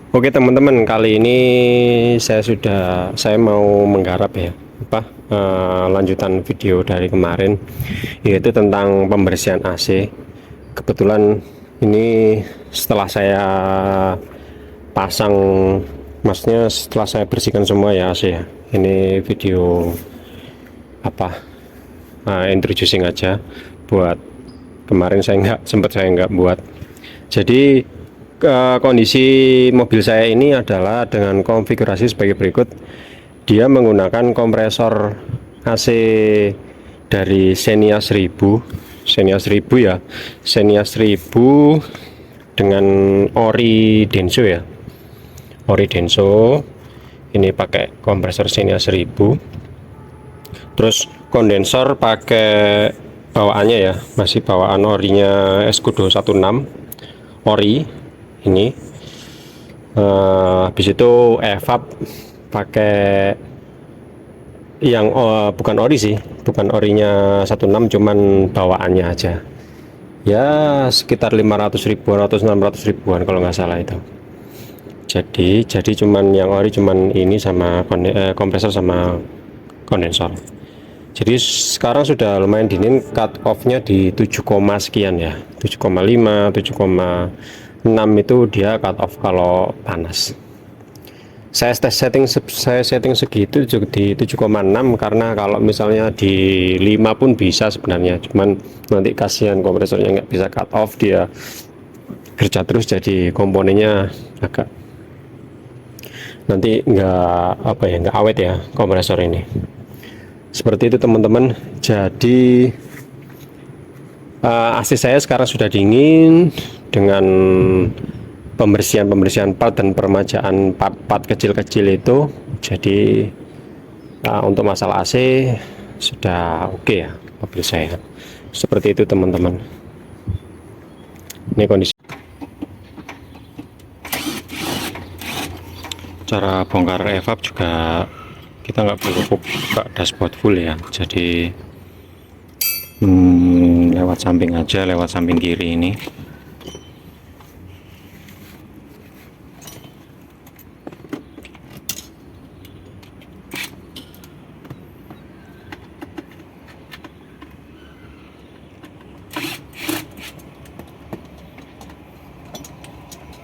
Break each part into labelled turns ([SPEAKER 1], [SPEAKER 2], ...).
[SPEAKER 1] Oke teman-teman, kali ini saya mau menggarap ya lanjutan video dari kemarin, yaitu tentang pembersihan AC. Kebetulan ini setelah saya pasang, maksudnya setelah saya bersihkan semua ya AC ya. Ini video introducing aja buat kemarin saya nggak buat. Jadi kondisi mobil saya ini adalah dengan konfigurasi sebagai berikut. Dia menggunakan kompresor AC dari Xenia 1000 ya, Xenia 1000 dengan ori Denso ya, ori Denso. Ini pakai kompresor Xenia 1000, terus kondensor pakai bawaannya ya, masih bawaan orinya Escudo 16 ori ini. Habis itu evap pakai yang bukan ori sih, bukan orinya 16, cuman bawaannya aja ya, sekitar 500 ribuan atau 600 ribuan kalau nggak salah itu. Jadi cuman yang ori cuman ini sama kompresor sama kondensor. Jadi sekarang sudah lumayan dingin, cut off nya di 7, sekian ya, 7,5 7,6 itu dia cut off kalau panas. Saya setting segitu di 7,6 karena kalau misalnya di 5 pun bisa sebenarnya, cuman nanti kasihan kompresornya nggak bisa cut off, dia kerja terus, jadi komponennya agak nanti nggak awet ya kompresor ini. Seperti itu teman-teman. Jadi AC saya sekarang sudah dingin dengan pembersihan part dan permajaan part kecil-kecil itu. Jadi untuk masalah AC sudah oke ya mobil saya. Seperti itu teman-teman. Ini kondisi. Cara bongkar evap juga kita nggak perlu buka dashboard full ya, jadi lewat samping aja, lewat samping kiri ini.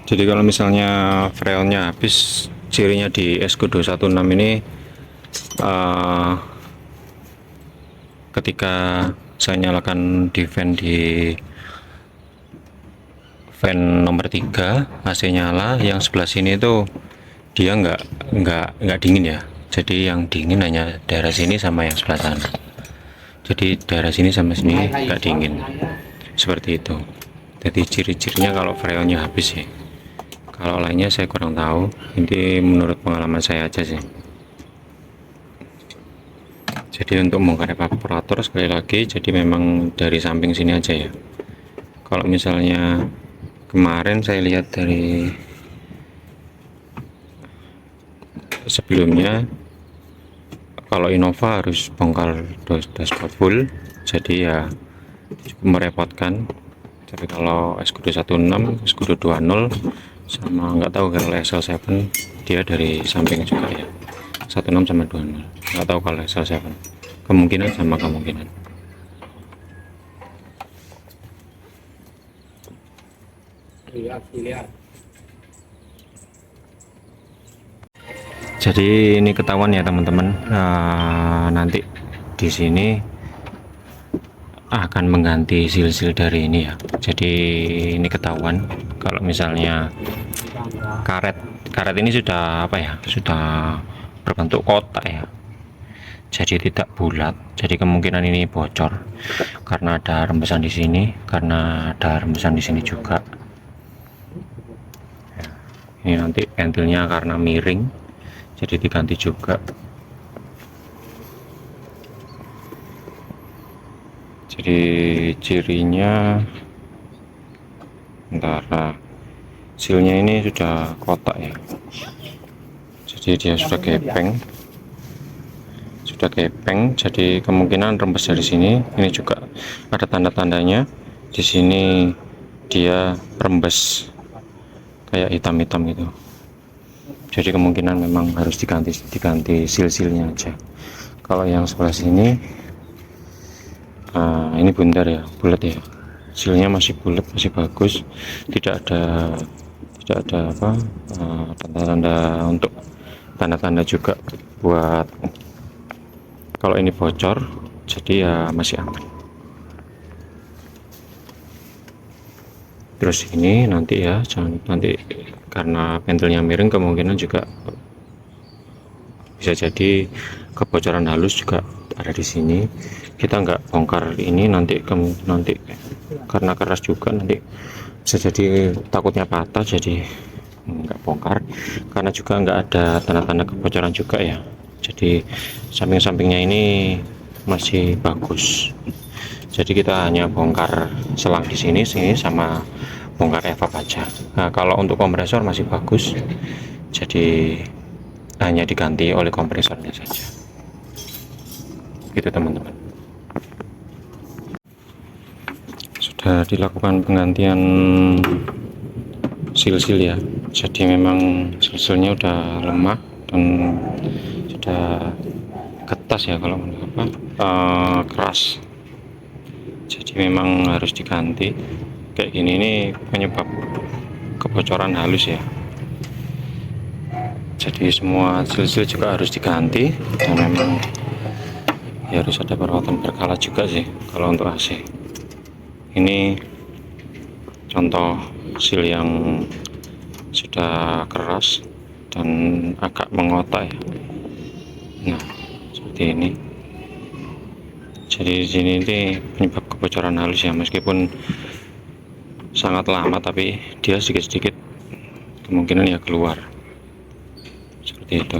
[SPEAKER 1] Jadi kalau misalnya freonnya habis, cirinya di Escudo 16 ini, ketika saya nyalakan di fan nomor 3, AC nyala, yang sebelah sini itu dia nggak dingin ya. Jadi yang dingin hanya daerah sini sama yang sebelah sana. Jadi daerah sini sama sini nggak dingin, seperti itu. Jadi ciri-cirinya kalau freonnya habis sih. Kalau lainnya saya kurang tahu, ini menurut pengalaman saya aja sih. Jadi untuk bongkar evaporator sekali lagi, jadi memang dari samping sini aja ya. Kalau misalnya kemarin saya lihat dari sebelumnya, kalau Innova harus bongkar dashboard full, jadi ya cukup merepotkan. Tapi kalau Escudo 16, Escudo 20 sama nggak tahu kalau SL7 dia dari samping juga ya, 16 sama 20, nggak tahu kalau SL7, kemungkinan sama kemungkinan. Jadi ini ketahuan ya teman-teman, nanti di sini akan mengganti seal-seal dari ini ya. Jadi ini ketahuan kalau misalnya karet ini sudah sudah berbentuk kotak ya, jadi tidak bulat. Jadi kemungkinan ini bocor karena ada rembesan di sini, karena ada rembesan di sini juga ya. Ini nanti ventilnya karena miring, jadi diganti juga. Jadi cirinya antara sealnya ini sudah kotak ya, jadi dia sudah gepeng, jadi kemungkinan rembes dari sini. Ini juga ada tanda-tandanya di sini, dia rembes kayak hitam-hitam gitu. Jadi kemungkinan memang harus diganti seal-sealnya aja. Kalau yang sebelah sini, nah ini bundar ya, bulat ya, sealnya masih bulat, masih bagus, tidak ada apa, tanda-tanda untuk tanda-tanda juga buat kalau ini bocor, jadi ya masih aman. Terus ini nanti ya, jangan nanti karena pentilnya miring kemungkinan juga bisa jadi kebocoran halus juga ada di sini. Kita nggak bongkar ini nanti karena keras juga nanti bisa jadi takutnya patah, jadi nggak bongkar karena juga nggak ada tanda-tanda kebocoran juga ya. Jadi samping-sampingnya ini masih bagus. Jadi kita hanya bongkar selang di sini sama bongkar evap aja. Nah, kalau untuk kompresor masih bagus, jadi hanya diganti oleh kompresornya saja. Gitu teman-teman. Sudah dilakukan penggantian seal-seal ya. Jadi memang seal-sealnya udah lemah dan sudah ketas ya, kalau apa keras. Jadi memang harus diganti. Kayak gini ini penyebab kebocoran halus ya. Jadi semua seal-seal juga harus diganti dan memang ya harus ada perawatan berkala juga sih kalau untuk AC. Ini contoh seal yang sudah keras dan agak mengotak ya. Nah, seperti ini. Jadi di sini ini penyebab kebocoran halus ya, meskipun sangat lama tapi dia sedikit-sedikit kemungkinan ya keluar. Seperti itu.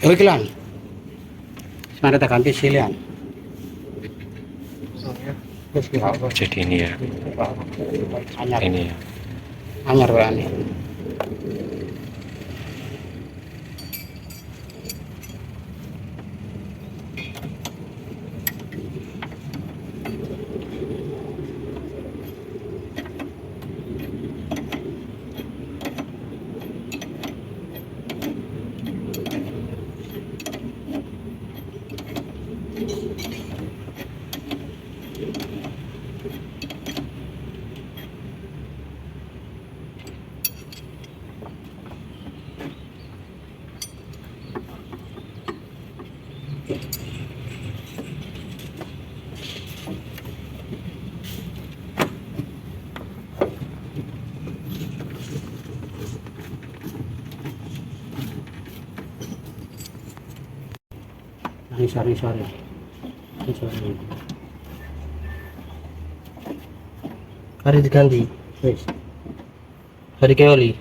[SPEAKER 2] Iki lan. Mari tak ganti silian.
[SPEAKER 1] Jadi ini ya,
[SPEAKER 2] Anyar,
[SPEAKER 1] ini ya.
[SPEAKER 2] anyar wae ini. Sari-sari. Hari diganti. Wis. Hari keoli.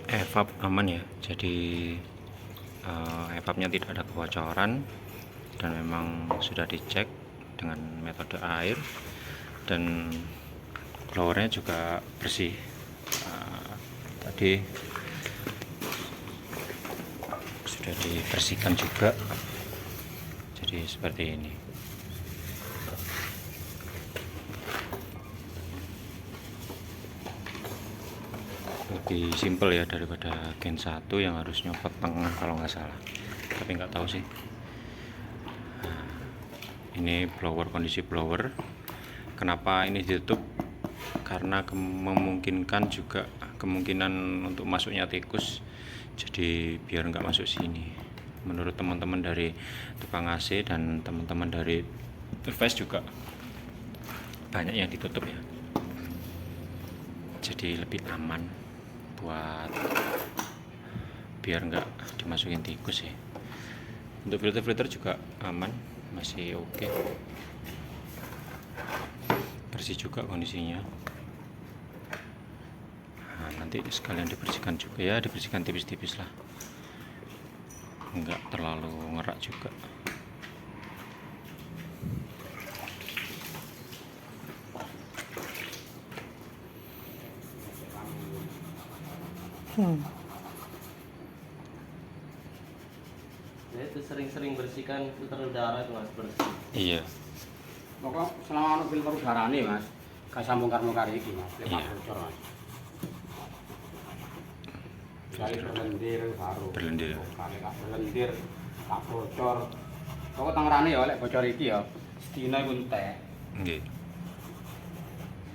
[SPEAKER 1] Evap aman ya, jadi evapnya tidak ada kebocoran dan memang sudah dicek dengan metode air dan blowernya juga bersih. Tadi sudah dibersihkan juga, jadi seperti ini. Lebih simpel ya daripada gen 1 yang harus nyopot tengah kalau nggak salah. tapi nggak tahu sih. Ini blower, kondisi blower. Kenapa ini ditutup? Karena memungkinkan juga kemungkinan untuk masuknya tikus, jadi biar nggak masuk sini. Menurut teman-teman dari tukang AC dan teman-teman dari Turfest juga banyak yang ditutup ya, jadi lebih aman buat biar nggak dimasukin tikus ya. Untuk filter juga aman, masih oke. Bersih juga kondisinya. Nah, nanti sekalian dibersihkan juga ya, dibersihkan tipis-tipis lah, nggak terlalu ngerak juga.
[SPEAKER 3] Ya itu sering-sering bersihkan filter udara itu mas, bersih.
[SPEAKER 1] Iya.
[SPEAKER 2] Pokok selama ono filter udarane mas, gak sambung karo iki mas,
[SPEAKER 1] Iya.
[SPEAKER 2] bocor mas. Jadi berlendir baru.
[SPEAKER 1] Berlendir.
[SPEAKER 2] Kali gak berlendir, tak bocor. Pokok tangerane ya lek bocor iki ya, sedina iku entek.
[SPEAKER 1] Nggih.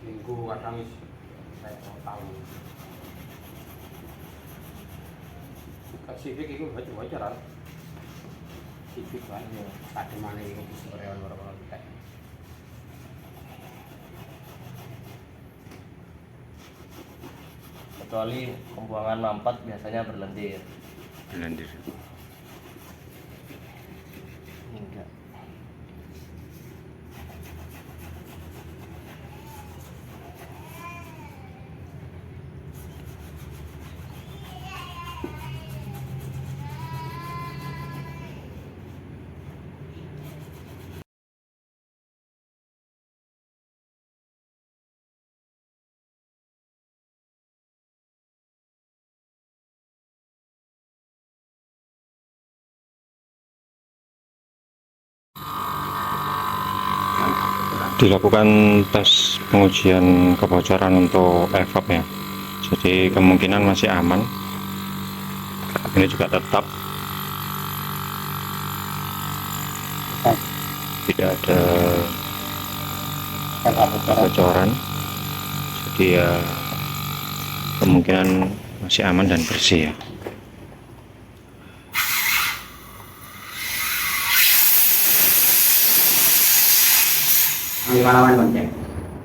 [SPEAKER 2] Minggu kadang wis tahun. Kak Civic iku bocor-bocoran. Civic kan ya, kademane iku bisa rewan-rewan entek.
[SPEAKER 3] Kecuali pembuangan mampat biasanya berlendir.
[SPEAKER 1] Berlendir.
[SPEAKER 3] Enggak.
[SPEAKER 1] Dilakukan tes pengujian kebocoran untuk evap ya, jadi kemungkinan masih aman. Ini juga tetap tidak ada kebocoran, jadi ya kemungkinan masih aman dan bersih ya.
[SPEAKER 2] Nang malaman konceng.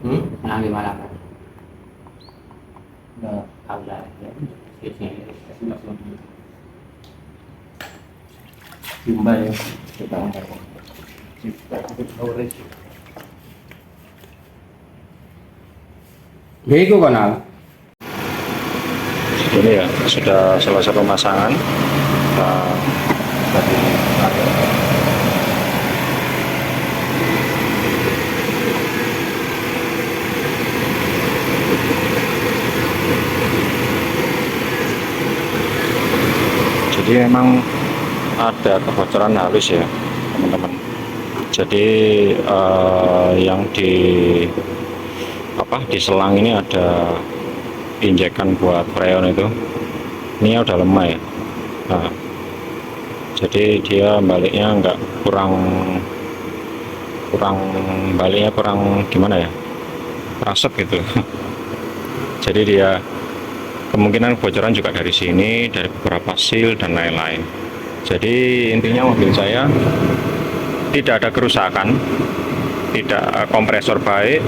[SPEAKER 3] Hmm?
[SPEAKER 2] Nang malaman.
[SPEAKER 3] Enggak.
[SPEAKER 2] Tahu lah ya.
[SPEAKER 3] Jumba ya. Kita angkat. Orange.
[SPEAKER 2] Ya iku kono.
[SPEAKER 1] Ini ya sudah selesai pemasangan. Tadi jadi memang ada kebocoran halus ya teman-teman. Jadi yang di selang ini ada injekan buat freon itu, ini udah lemah ya. Nah, jadi dia baliknya nggak kurang baliknya kurang gimana ya, kurang set gitu. Jadi dia kemungkinan kebocoran juga dari sini, dari beberapa seal dan lain-lain. Jadi intinya mobil saya tidak ada kerusakan, tidak kompresor baik,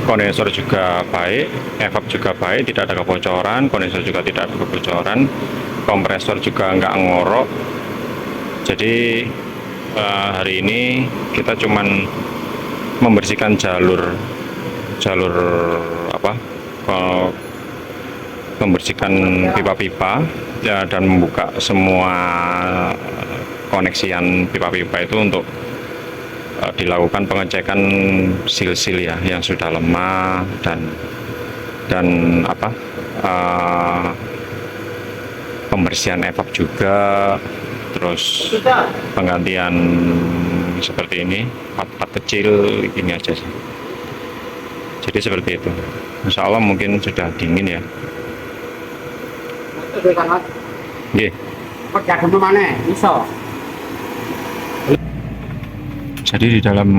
[SPEAKER 1] kondensor juga baik, evap juga baik, tidak ada kebocoran, kondensor juga tidak ada kebocoran, kompresor juga nggak ngorok. Jadi hari ini kita cuman membersihkan jalur apa, membersihkan pipa-pipa ya, dan membuka semua koneksian pipa-pipa itu untuk dilakukan pengecekan sil-sil ya yang sudah lemah dan apa, pembersihan evap juga, terus penggantian seperti ini part-part kecil ini aja sih. Jadi seperti itu. Insya Allah mungkin sudah dingin ya.
[SPEAKER 2] Itu kan mas.
[SPEAKER 1] Nggih.
[SPEAKER 2] Kok jadem mana? Iso.
[SPEAKER 1] Jadi di dalam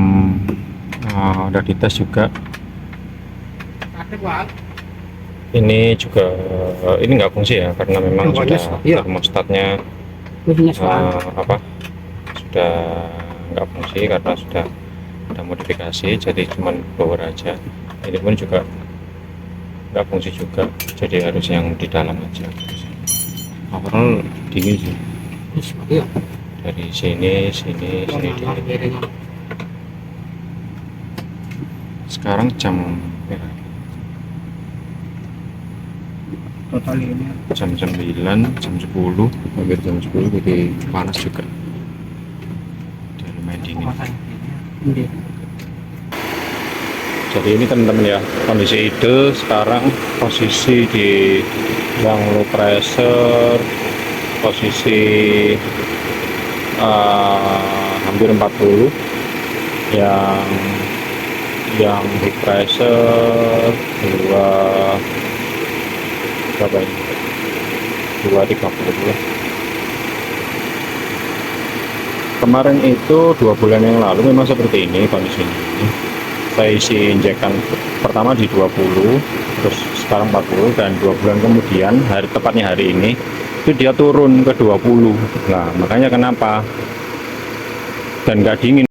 [SPEAKER 1] udah dites juga,
[SPEAKER 2] Ada Pak.
[SPEAKER 1] ini juga ini nggak fungsi ya, karena memang
[SPEAKER 2] Oh,
[SPEAKER 1] sudah
[SPEAKER 2] iya.
[SPEAKER 1] termostatnya
[SPEAKER 2] Kuncinya soal.
[SPEAKER 1] apa sudah nggak fungsi karena sudah ada modifikasi, jadi cuman blower aja. Ini pun juga nggak fungsi juga, jadi harus yang di dalam aja. Overall dingin sih,
[SPEAKER 2] Iya.
[SPEAKER 1] dari sini sini
[SPEAKER 2] Nah,
[SPEAKER 1] dingin. Sekarang jam
[SPEAKER 2] total ini
[SPEAKER 1] jam 9, jam 10, hampir jam 10, jadi panas juga. Udah lumayan dingin.
[SPEAKER 2] ini.
[SPEAKER 1] Jadi ini teman-teman ya, kondisi ide sekarang posisi di yang low pressure, posisi hampir 40, yang high pressure berapa ini? 230. Kemarin itu 2 bulan yang lalu memang seperti ini kondisinya. Saya isi injekan pertama di 20, terus sekarang 40, dan 2 bulan kemudian tepatnya hari ini itu dia turun ke 20. Nah makanya kenapa, dan nggak dingin.